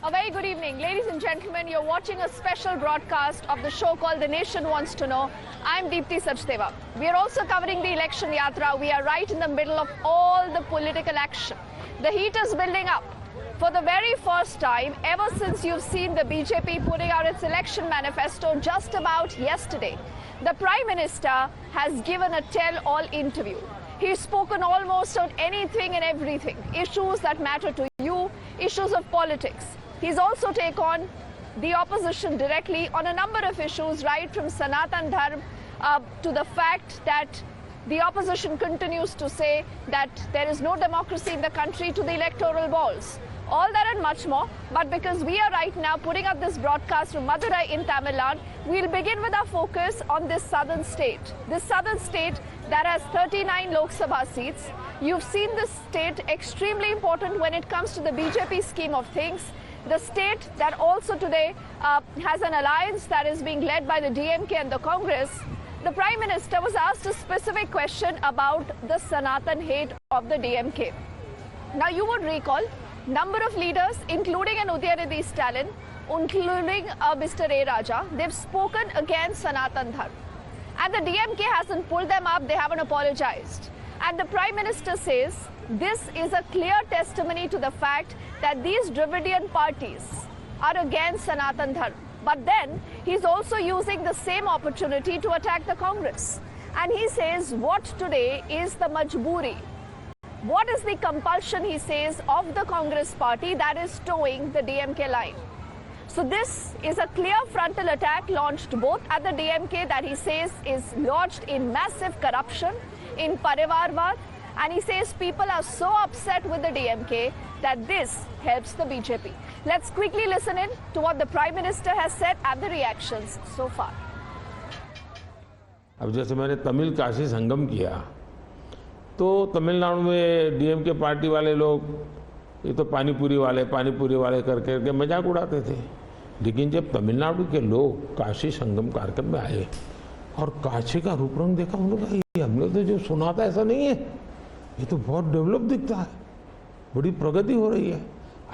A very good evening. Ladies and gentlemen, you're watching a special broadcast of the show called The Nation Wants to Know. I'm Deepti Sachdeva. We are also covering the election yatra. We are right in the middle of all the political action. The heat is building up. For the very first time, ever since you've seen the BJP putting out its election manifesto just about yesterday, the Prime Minister has given a tell-all interview. He's spoken almost on anything and everything, issues that matter to you, issues of politics. He's also taken on the opposition directly on a number of issues, right from Sanatan Dharma to the fact that the opposition continues to say that there is no democracy in the country, to the electoral balls. All that and much more. But because we are right now putting up this broadcast from Madurai in Tamil Nadu, we'll begin with our focus on this southern state. This southern state that has 39 Lok Sabha seats. You've seen this state extremely important when it comes to the BJP scheme of things. The state that also today has an alliance that is being led by the DMK and the Congress. The Prime Minister was asked a specific question about the Sanatan hate of the DMK. Now you would recall number of leaders, including an Udayanithi Stalin, including Mr. A. Raja, they've spoken against Sanatan Dharma. And the DMK hasn't pulled them up, they haven't apologized. And the Prime Minister says this is a clear testimony to the fact that these Dravidian parties are against Sanatan Dharma. But then he's also using the same opportunity to attack the Congress. And he says what today is the majboori. What is the compulsion, he says, of the Congress party that is towing the DMK line? So this is a clear frontal attack launched both at the DMK that he says is lodged in massive corruption, in Parivarvad, and he says people are so upset with the DMK that this helps the BJP. Let's quickly listen in to what the Prime Minister has said and the reactions so far. अब जैसे मैंने तमिल काशी संगम किया तो तमिलनाडु में DMK party वाले लोग ये तो पानीपुरी वाले करके मजाक उड़ाते थे। लेकिन जब तमिलनाडु के लोग काशी संगम कार्यक्रम में आए और काशी का रूप रंग देखा, उन्होंने कहा ये हमने तो जो सुना था ऐसा नहीं है, ये तो बहुत डेवलप दिखता है, बड़ी प्रगति हो रही है,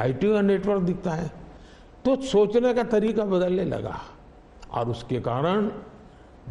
आईटी का नेटवर्क दिखता है। तो सोचने का तरीका बदलने लगा और उसके कारण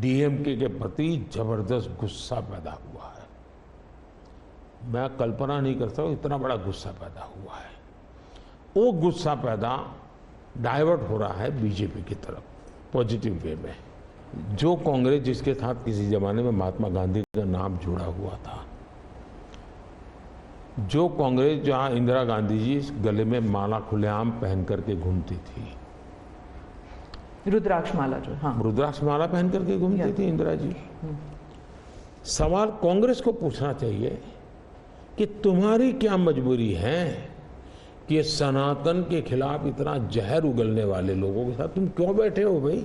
डीएमके के प्रति जबरदस्त गुस्सा पैदा हुआ है। मैं कल्पना नहीं कर सकता इतना बड़ा गुस्सा पैदा हुआ है। वो गुस्सा पैदा डाइवर्ट हो रहा है बीजेपी की तरफ पॉजिटिव वे में। जो कांग्रेस जिसके साथ किसी जमाने में महात्मा गांधी का नाम जुड़ा हुआ था, जो कांग्रेस जहां इंदिरा गांधी जी गले में माला खुलेआम पहन करके घूमती थी, रुद्राक्ष माला जो, हाँ, रुद्राक्ष माला पहन करके घूमती थी इंदिरा जी। सवाल कांग्रेस को पूछना चाहिए कि तुम्हारी क्या मजबूरी है कि सनातन के खिलाफ इतना जहर उगलने वाले लोगों के साथ तुम क्यों बैठे हो भाई?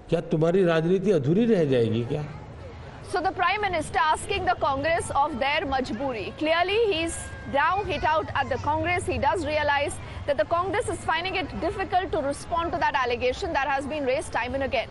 क्या तुम्हारी राजनीति अधूरी रह जाएगी क्या? So the Prime Minister asking the Congress of their majboori. Clearly he's now hit out at the Congress. He does realize that the Congress is finding it difficult to respond to that allegation that has been raised time and again.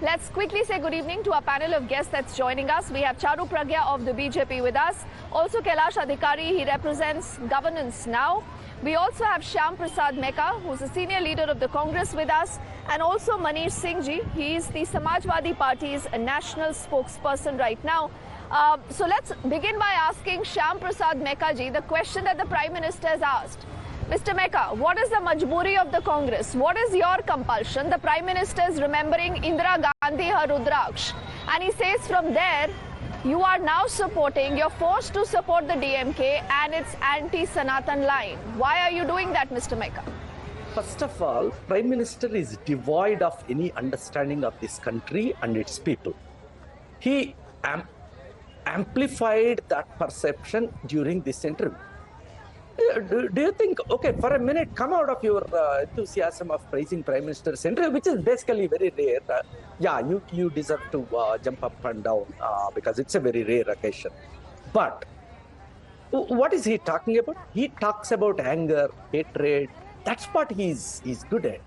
Let's quickly say good evening to our panel of guests that's joining us. We have Charu Pragya of the BJP with us. Also Kailash Adhikari, he represents Governance Now. We also have Syam Prasad Meka, who's a senior leader of the Congress with us. And also Manish Singh ji, he is the Samajwadi Party's national spokesperson right now. So let's begin by asking Syam Prasad Meka ji the question that the Prime Minister has asked. Mr. Meka, what is the majboori of the Congress? What is your compulsion? The Prime Minister is remembering Indira Gandhi, her Rudraksh. And he says from there, you are now supporting, you're forced to support the DMK and its anti-Sanatan line. Why are you doing that, Mr. Meka? First of all, Prime Minister is devoid of any understanding of this country and its people. He amplified that perception during this interview. Do you think, okay, for a minute, come out of your enthusiasm of praising Prime Minister's interview, which is basically very rare. Yeah, you deserve to jump up and down because it's a very rare occasion. But what is he talking about? He talks about anger, hatred. That's what he's good at.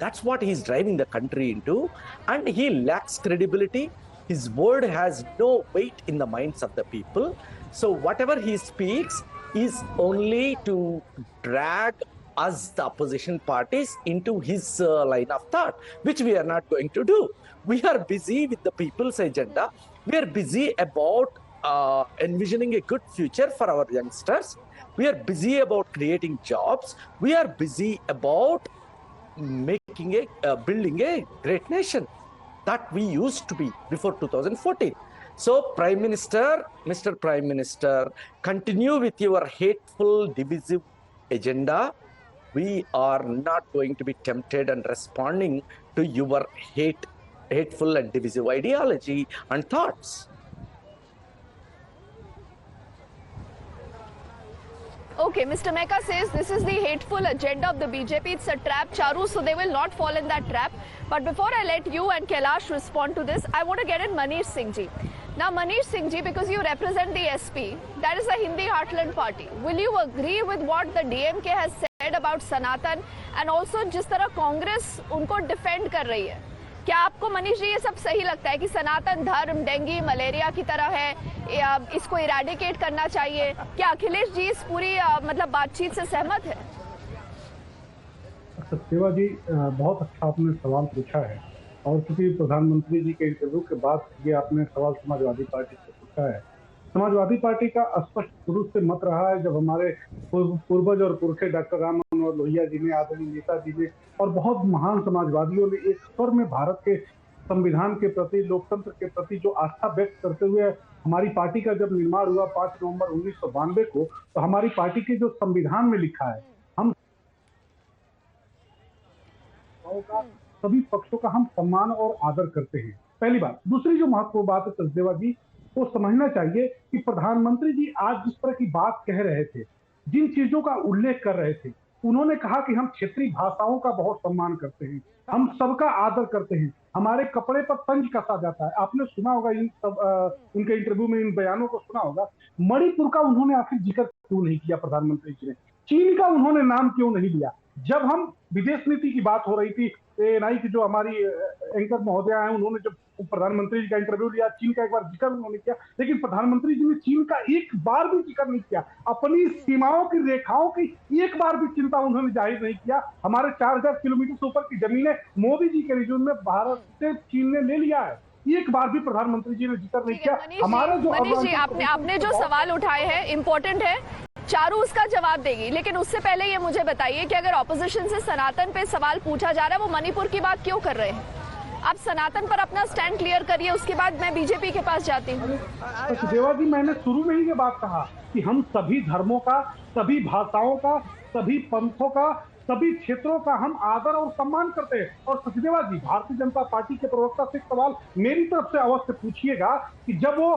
That's what he's driving the country into. And he lacks credibility. His word has no weight in the minds of the people. So whatever he speaks is only to drag us, the opposition parties, into his line of thought, which we are not going to do. We are busy with the people's agenda. We are busy about envisioning a good future for our youngsters. We are busy about creating jobs. We are busy about building a great nation that we used to be before 2014. So, Prime Minister, Mr. Prime Minister, continue with your hateful, divisive agenda. We are not going to be tempted and responding to your hateful and divisive ideology and thoughts. Okay, Mr. Meka says this is the hateful agenda of the BJP. It's a trap, Charu, so they will not fall in that trap. But before I let you and Kailash respond to this, I want to get in Manish Singh ji. Now, Manish Singh ji, because you represent the SP, that is the Hindi Heartland Party. Will you agree with what the DMK has said about Sanatan and also जिस तरह कांग्रेस उनको defend कर रही है? क्या आपको मनीष जी ये सब सही लगता है कि सनातन धर्म डेंगू मलेरिया की तरह है, इसको इरेडिकेट करना चाहिए? क्या अखिलेश जी इस पूरी मतलब बातचीत से सहमत है? सचदेवा जी, बहुत अच्छा आपने सवाल पूछा है और क्योंकि प्रधानमंत्री जी के इंटरव्यू के बाद ये आपने सवाल समाजवादी पार्टी से पूछा है। समाजवादी पार्टी का स्पष्ट शुरू से मत रहा है, जब हमारे पूर्वज और पुरखे डॉक्टर राम मनोहर लोहिया जी ने, आदरणीय नेता जी ने और बहुत महान समाजवादियों ने एक स्वर में भारत के संविधान के प्रति, लोकतंत्र के प्रति जो आस्था व्यक्त करते हुए हमारी पार्टी का जब निर्माण हुआ 5 नवंबर 1992 को, तो हमारी पार्टी के जो संविधान में लिखा है, हम सभी पक्षों का हम सम्मान और आदर करते हैं। पहली बात। दूसरी जो महत्वपूर्ण बात है सचदेवा जी, वो समझना चाहिए कि प्रधानमंत्री जी आज जिस तरह की बात कह रहे थे, जिन चीजों का उल्लेख कर रहे थे, उन्होंने कहा कि हम क्षेत्रीय भाषाओं का बहुत सम्मान करते हैं, हम सबका आदर करते हैं, हमारे कपड़े पर तंज कसा जाता है। आपने सुना होगा इन सब उनके इंटरव्यू में इन बयानों को सुना होगा। मणिपुर का उन्होंने आखिर जिक्र क्यों नहीं किया प्रधानमंत्री जी ने? चीन का उन्होंने नाम क्यों नहीं लिया? जब हम विदेश नीति की बात हो रही थी, एएनआई की जो हमारी एंकर महोदया है, उन्होंने जब प्रधानमंत्री जी का इंटरव्यू लिया, चीन का एक बार जिक्र उन्होंने किया, लेकिन प्रधानमंत्री जी ने चीन का एक बार भी जिक्र नहीं किया। अपनी सीमाओं की रेखाओं की एक बार भी चिंता उन्होंने जाहिर नहीं किया। हमारे 4000 किलोमीटर से ऊपर की जमीनें मोदी जी के रिजूम में भारत से चीन ने ले लिया है, एक बार भी प्रधानमंत्री जी ने जिक्र नहीं किया। हमारा जो मनीष जी, आपने जो सवाल उठाए हैं इम्पोर्टेंट है, चारू उसका जवाब देगी, लेकिन उससे पहले ये मुझे बताइए कि अगर ऑपोजिशन से सनातन पे सवाल पूछा जा रहा है, वो मणिपुर की बात क्यों कर रहे हैं? आप सनातन पर अपना स्टैंड क्लियर करिए, उसके बाद मैं बीजेपी के पास जाती हूँ। देवा जी, मैंने शुरू में ही ये बात कहा कि हम सभी धर्मों का, सभी भाषाओं का, सभी पंथों का, सभी क्षेत्रों का हम आदर और सम्मान करते हैं। और सचदेवा जी, भारतीय जनता पार्टी के प्रवक्ता से एक सवाल मेरी तरफ से अवश्य पूछिएगा कि जब वो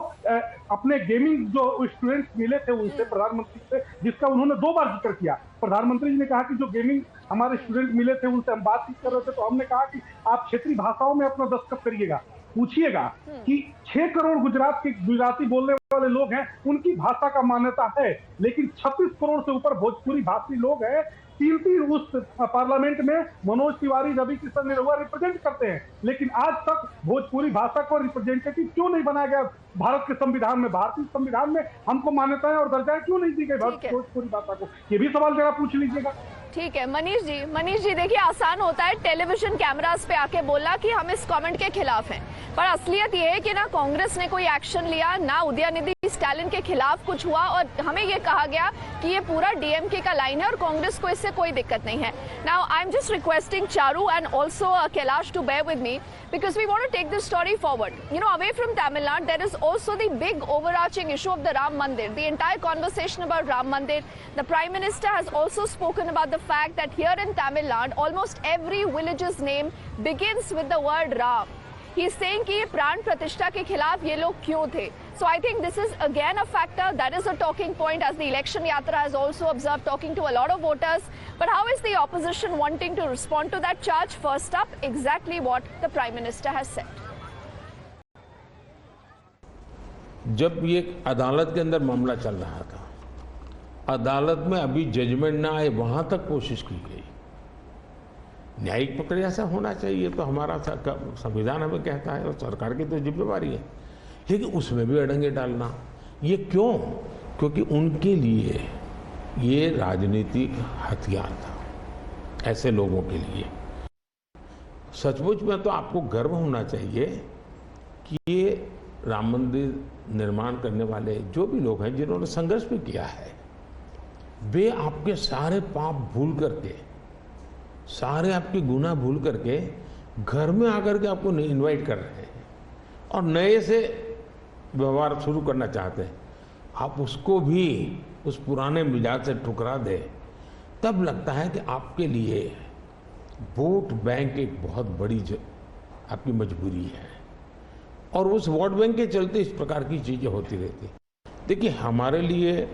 अपने गेमिंग जो स्टूडेंट्स मिले थे उनसे, प्रधानमंत्री से, जिसका उन्होंने 2 बार जिक्र किया, प्रधानमंत्री जी ने कहा कि जो गेमिंग हमारे स्टूडेंट मिले थे उनसे हम बातचीत कर रहे थे, तो हमने कहा कि आप क्षेत्रीय भाषाओं में अपना दस्तखत करिएगा। पूछिएगा कि 6 करोड़ गुजरात के गुजराती बोलने वाले लोग हैं, उनकी भाषा का मान्यता है, लेकिन 36 करोड़ से ऊपर भोजपुरी भाषी लोग हैं। 3 उस पार्लियामेंट में मनोज तिवारी, रवि किशन निरहुआ रिप्रेजेंट करते हैं, लेकिन आज तक भोजपुरी भाषा को रिप्रेजेंटेटिव क्यों नहीं बनाया गया भारत के संविधान में? भारतीय संविधान में हमको मान्यताएं और दर्जाएं क्यों नहीं दी गई भोजपुरी भाषा को? ये भी सवाल जरा पूछ लीजिएगा। ठीक है मनीष जी देखिए, आसान होता है टेलीविजन कैमरास पे आके बोलना कि हम इस कमेंट के खिलाफ हैं, पर असलियत ये है कि ना कांग्रेस ने कोई एक्शन लिया, ना उदयनिधि स्टालिन के खिलाफ कुछ हुआ, और हमें ये कहा गया कि ये पूरा डीएमके का लाइन है और कांग्रेस को इससे कोई दिक्कत नहीं है। Now I am just requesting Charu and also Kailash to bear with me because we want to take this story forward. You know, away from Tamil Nadu, there is also the big overarching issue of the Ram Mandir, the entire conversation about Ram Mandir. The Prime Minister has also spoken about the fact that here in Tamil Nadu, almost every village's name begins with the word Ram. He is saying कि ये प्राण प्रतिष्ठा के खिलाफ ये लोग क्यों थे? So I think this is again a factor that is a talking point, as the election yatra has also observed, talking to a lot of voters. But how is the opposition wanting to respond to that charge? First up, exactly what the Prime Minister has said. जब ये अदालत के अंदर मामला चल रहा था, अदालत में अभी जजमेंट ना आए वहां तक कोशिश की गई। न्यायिक प्रक्रिया से होना चाहिए, तो हमारा संविधान हमें कहता है और सरकार की तो जिम्मेवारी है, लेकिन उसमें भी अड़ंगे डालना, ये क्यों? क्योंकि उनके लिए ये राजनीतिक हथियार था। ऐसे लोगों के लिए। सचमुच में तो आपको गर्व होना चाहिए कि ये राम मंदिर निर्माण करने वाले जो भी लोग हैं जिन्होंने संघर्ष भी किया है, वे आपके सारे पाप भूल करके, सारे आपके गुनाह भूल करके घर में आकर के आपको इनवाइट कर रहे हैं और नए से व्यवहार शुरू करना चाहते हैं। आप उसको भी उस पुराने मिजाज से ठुकरा दें, तब लगता है कि आपके लिए वोट बैंक एक बहुत बड़ी आपकी मजबूरी है और उस वोट बैंक के चलते इस प्रकार की चीजें होती रहती। देखिए, हमारे लिए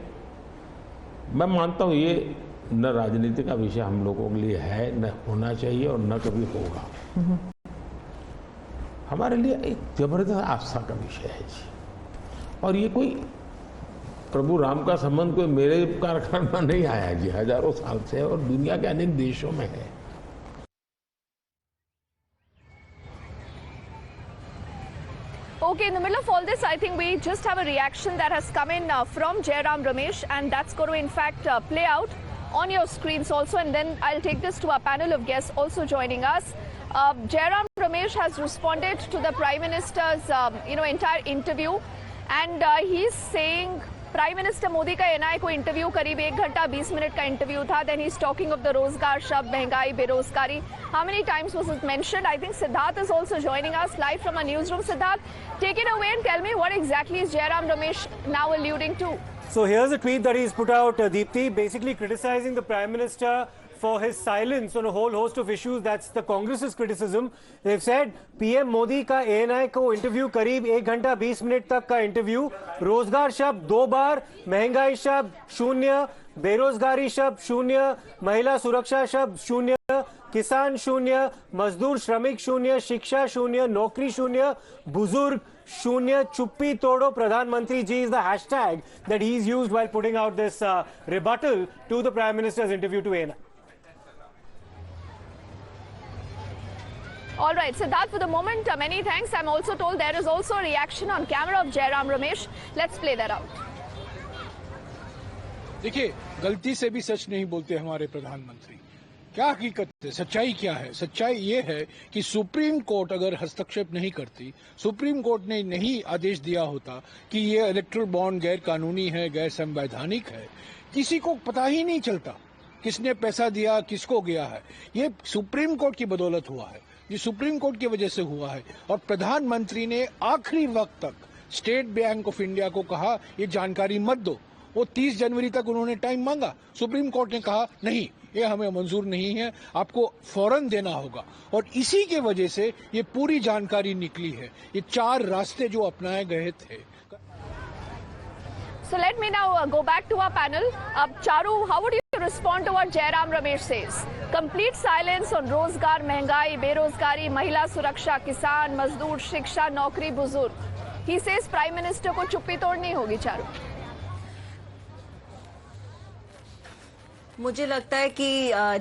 मैं मानता हूं ये न राजनीति का विषय हम लोगों के लिए है, न होना चाहिए और न कभी होगा। हमारे लिए एक जबरदस्त आस्था का विषय है जी। और ये कोई प्रभु राम का संबंध कोई मेरे कारखाने में नहीं आया जी, हजारों साल से और दुनिया के अनेक देशों में है। Okay, in the middle of all this, I think we just have a reaction that has come in from Jairam Ramesh, and that's going to in fact play out on your screens also, and then I'll take this to our panel of guests also joining us. Jairam Ramesh has responded to the Prime Minister's entire interview, and he's saying Prime Minister Modi का NI को interview करीब 1 घंटा 20 minute का interview था. Then he's talking of the रोजगार शब्द, महंगाई, बेरोजगारी. How many times was it mentioned? I think Siddharth is also joining us live from our newsroom. Siddharth, take it away and tell me what exactly is Jairam Ramesh now alluding to. So here's a tweet that he's put out, Deepti, basically criticizing the Prime Minister for his silence on a whole host of issues. That's the Congress's criticism. They've said PM Modi का ANI को interview करीब 1 घंटा 20 minute तक का interview, रोजगार शब्द 2 बार, महंगाई शब्द 0, बेरोजगारी शब्द 0, महिला सुरक्षा शब्द 0, किसान 0, मजदूर श्रमिक 0, शिक्षा 0, नौकरी 0, बुजुर्ग 0, चुप्पी तोड़ो प्रधानमंत्री जी is the hashtag that he's used while putting out this rebuttal to the Prime Minister's interview to ANI. All right, Siddharth, for the moment, many thanks. I'm also told there is also a reaction on camera of Jairam Ramesh. Let's play that out. देखिए, गलती से भी सच नहीं बोलते हमारे प्रधानमंत्री। क्या हकीकत है, सच्चाई क्या है? सच्चाई ये है कि सुप्रीम कोर्ट अगर हस्तक्षेप नहीं करती, सुप्रीम कोर्ट ने नहीं आदेश दिया होता कि ये इलेक्टोरल बॉन्ड गैर कानूनी है, गैर संवैधानिक है, किसी को पता ही नहीं चलता किसने पैसा दिया, किसको गया है। ये सुप्रीम कोर्ट की बदौलत हुआ है, ये सुप्रीम कोर्ट की वजह से हुआ है। और प्रधानमंत्री ने आखिरी वक्त तक स्टेट बैंक ऑफ इंडिया को कहा ये जानकारी मत दो। वो 30 जनवरी तक उन्होंने टाइम मांगा, सुप्रीम कोर्ट ने कहा नहीं, ये हमें मंजूर नहीं है, आपको फौरन देना होगा। और इसी के वजह से ये पूरी जानकारी निकली है। ये 4 रास्ते जो अपनाए गए थे। So let me now go back to our panel. Charu, how would you respond to what Jairam Ramesh says? Complete silence on रोजगार, महंगाई, बेरोजगारी, महिला सुरक्षा, किसान, मजदूर, शिक्षा, नौकरी, बुजुर्ग. He says Prime Minister को चुप्पी तोड़नी होगी, चारू. मुझे लगता है कि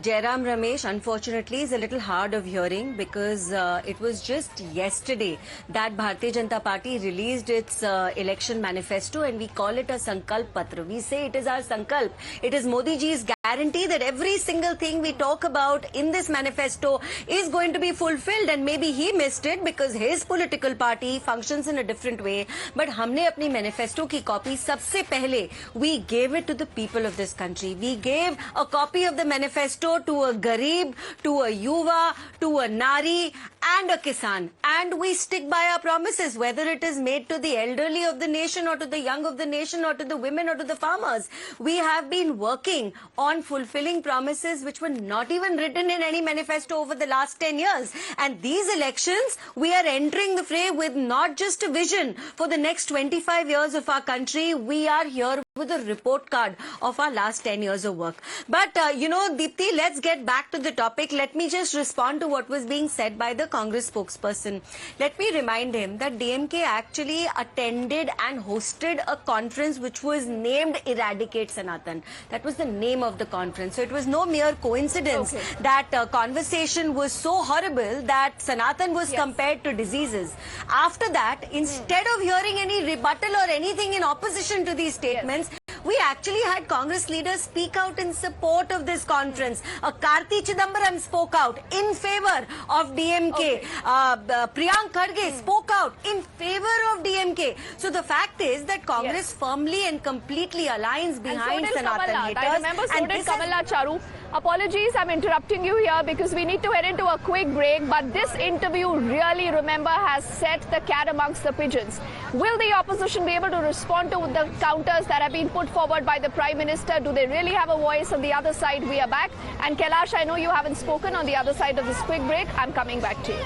Jairam Ramesh unfortunately is a little hard of hearing because it was just yesterday that Bharatiya Janata Party released its election manifesto and we call it a Sankalp Patra. We say it is our Sankalp. It is Modi ji's guarantee that every single thing we talk about in this manifesto is going to be fulfilled, and maybe he missed it because his political party functions in a different way. But हमने अपनी manifesto की copy सबसे पहले we gave it to the people of this country. We gave a copy of the manifesto to a garib, to a yuva, to a nari and a kisan, and we stick by our promises, whether it is made to the elderly of the nation or to the young of the nation or to the women or to the farmers. We have been working on fulfilling promises which were not even written in any manifesto over the last 10 years. And these elections, we are entering the fray with not just a vision for the next 25 years of our country. We are here with a report card of our last 10 years of work. But, Deepti, let's get back to the topic. Let me just respond to what was being said by the Congress spokesperson. Let me remind him that DMK actually attended and hosted a conference which was named Eradicate Sanatan. That was the name of the conference. So it was no mere coincidence that conversation was so horrible that Sanatan was compared to diseases. After that, instead of hearing any rebuttal or anything in opposition to these statements, We actually had Congress leaders speak out in support of this conference. Karti Chidambaram spoke out in favor of DMK. Okay. Priyank Kharge spoke out in favor of DMK. So the fact is that Congress firmly and completely aligns behind Sanatan haters. I remember so did Kamala, Charu. Apologies, I'm interrupting you here because we need to head into a quick break. But this interview really, remember, has set the cat amongst the pigeons. Will the opposition be able to respond to the counters that have been put forward by the Prime Minister? Do they really have a voice on the other side? We are back. And Kailash, I know you haven't spoken on the other side of this quick break. I'm coming back to you.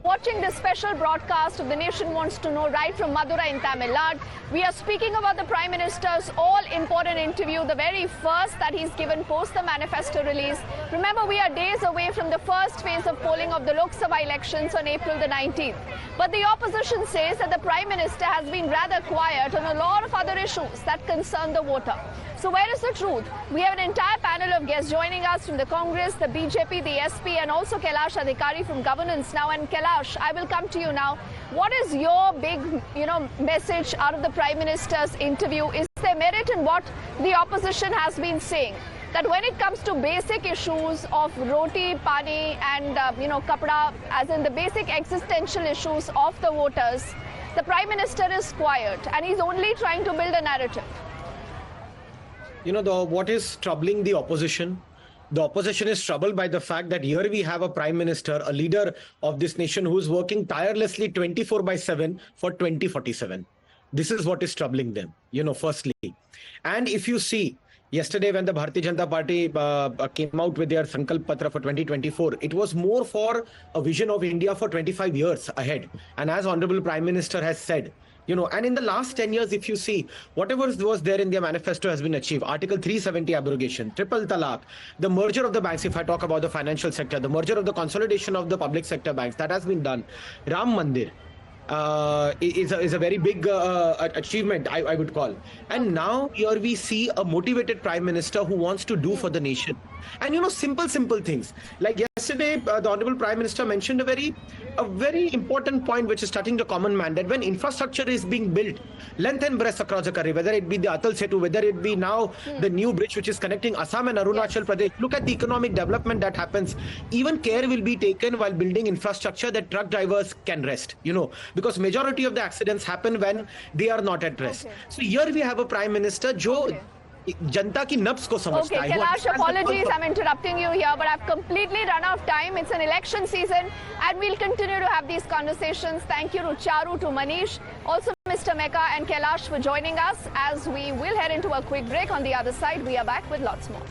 Watching this special broadcast of The Nation Wants to Know right from Madurai in Tamil Nadu. We are speaking about the Prime Minister's all-important interview, the very first that he's given post the manifesto release. Remember, we are days away from the first phase of polling of the Lok Sabha elections on April the 19th. But the opposition says that the Prime Minister has been rather quiet on a lot of other issues that concern the voter. So where is the truth? We have an entire panel of guests joining us from the Congress, the BJP, the SP, and also Kailash Adhikari from Governance now. And Kailash, I will come to you now. What is your big, message out of the Prime Minister's interview? Is there merit in what the opposition has been saying? That when it comes to basic issues of roti, pani, and kapda, as in the basic existential issues of the voters, the Prime Minister is quiet and he's only trying to build a narrative. What is troubling the opposition? The opposition is troubled by the fact that here we have a Prime Minister, a leader of this nation who is working tirelessly 24/7 for 2047. This is what is troubling them, firstly. And if you see, yesterday when the Bharatiya Janata Party came out with their Sankalp Patra for 2024, it was more for a vision of India for 25 years ahead. And as Honorable Prime Minister has said, and in the last 10 years, if you see, whatever was there in their manifesto has been achieved. Article 370 abrogation, triple talaq, the merger of the banks, if I talk about the financial sector, the merger of the consolidation of the public sector banks, that has been done. Ram Mandir is a very big achievement, I would call. And now here we see a motivated Prime Minister who wants to do for the nation. And simple things. Like yesterday, the Honorable Prime Minister mentioned a very important point which is touching the common man, that when infrastructure is being built, length and breadth across the country, whether it be the Atal Setu, whether it be now the new bridge which is connecting Assam and Arunachal Pradesh, look at the economic development that happens. Even care will be taken while building infrastructure that truck drivers can rest, because majority of the accidents happen when they are not at rest. So here we have a Prime Minister who जनता की नब्ज को समझता है. Kailash, apologies, I'm interrupting you here, but I've completely run out of time. It's an election season, and we'll continue to have these conversations. Thank you to Charu, to Manish, also Mr. Meka and Kailash for joining us as we will head into a quick break. On the other side, we are back with lots more.